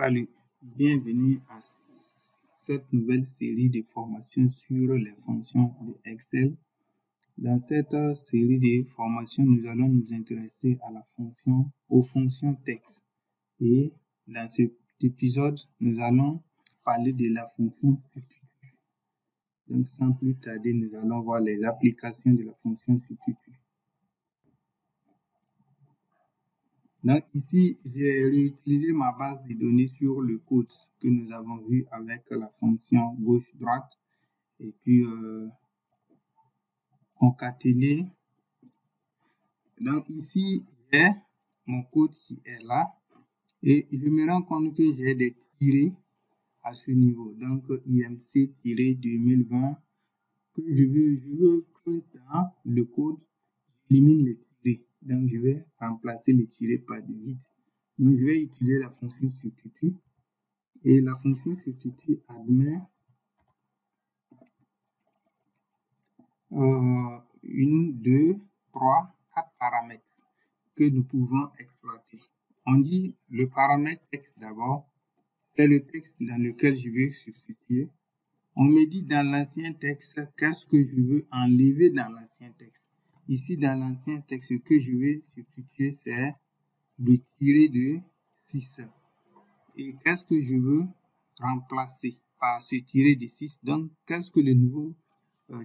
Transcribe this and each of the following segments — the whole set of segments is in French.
Salut, bienvenue à cette nouvelle série de formations sur les fonctions de Excel. Dans cette série de formations, nous allons nous intéresser aux fonctions texte. Et dans cet épisode, nous allons parler de la fonction substitut. Donc, sans plus tarder, nous allons voir les applications de la fonction substitut. Donc ici, j'ai réutilisé ma base de données sur le code que nous avons vu avec la fonction gauche-droite et puis concaténer. Donc ici, j'ai mon code qui est là et je me rends compte que j'ai des tirés à ce niveau. Donc IMC-2020 que je veux que dans le code, j'élimine les tirés. Donc, je vais remplacer les tirés par du vide. Donc, je vais utiliser la fonction substitut. Et la fonction substitut admet 1, 2, 3, 4 paramètres que nous pouvons exploiter. On dit le paramètre texte d'abord. C'est le texte dans lequel je vais substituer. On me dit dans l'ancien texte, qu'est-ce que je veux enlever dans l'ancien texte. Ici, dans l'ancien texte, ce que je vais substituer, c'est le tiré de 6. Et qu'est-ce que je veux remplacer par ce tiré de 6? Donc, qu'est-ce que le nouveau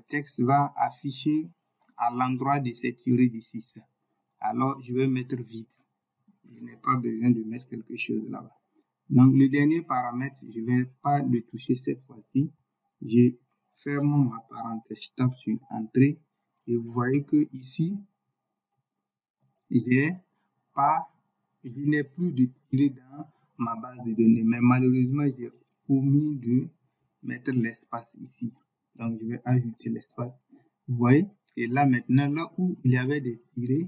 texte va afficher à l'endroit de ce tiré de 6? Alors, je vais mettre vide. Je n'ai pas besoin de mettre quelque chose là-bas. Donc, le dernier paramètre, je ne vais pas le toucher cette fois-ci. Je ferme ma parenthèse, je tape sur Entrée et vous voyez que ici, je n'ai plus de tiré dans ma base de données, mais malheureusement, j'ai omis de mettre l'espace ici. Donc, je vais ajouter l'espace. Vous voyez? Et là, maintenant, là où il y avait des tirés,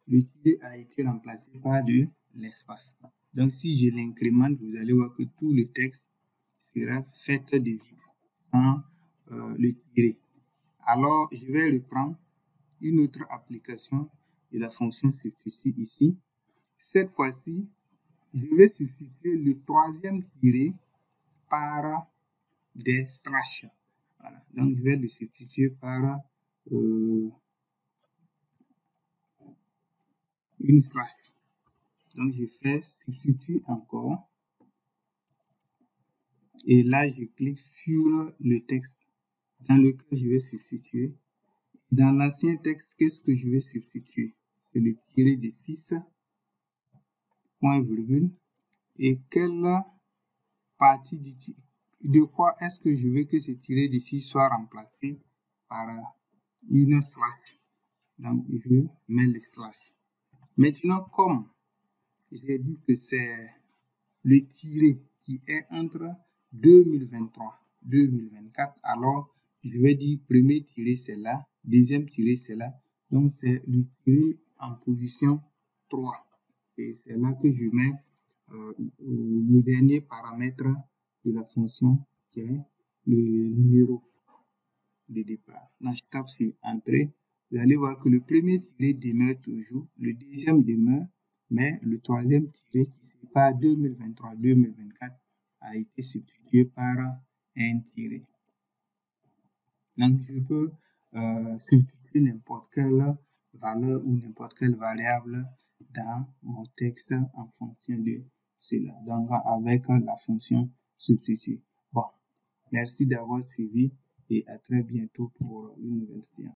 le tiré a été remplacé par de l'espace. Donc, si je l'incrémente, vous allez voir que tout le texte sera fait de vide sans le tirer. Alors, je vais reprendre une autre application de la fonction substitut ici. Cette fois-ci, je vais substituer le troisième tiré par des slash. Voilà. Donc, je vais le substituer par une slash. Donc, je fais substituer encore. Et là, je clique sur le texte dans lequel je vais substituer. Dans l'ancien texte, qu'est-ce que je vais substituer? C'est le tiré de 6, point virgule. Et quelle partie de quoi est-ce que je veux que ce tiré de 6 soit remplacé par une slash? Donc, je mets le slash. Maintenant, comme j'ai dit que c'est le tiré qui est entre 2023 et 2024, alors je vais dire premier tiré c'est là, deuxième tiré c'est là. Donc c'est le tiré en position 3. Et c'est là que je mets le dernier paramètre de la fonction qui est le numéro de départ. Là, je tape sur Entrée. Vous allez voir que le premier tiré demeure toujours, le deuxième demeure, mais le troisième tiré qui sépare 2023-2024 a été substitué par un tiré. Donc, je peux substituer n'importe quelle valeur ou n'importe quelle variable dans mon texte en fonction de cela. Donc, avec la fonction substituer. Bon, merci d'avoir suivi et à très bientôt pour une nouvelle séance.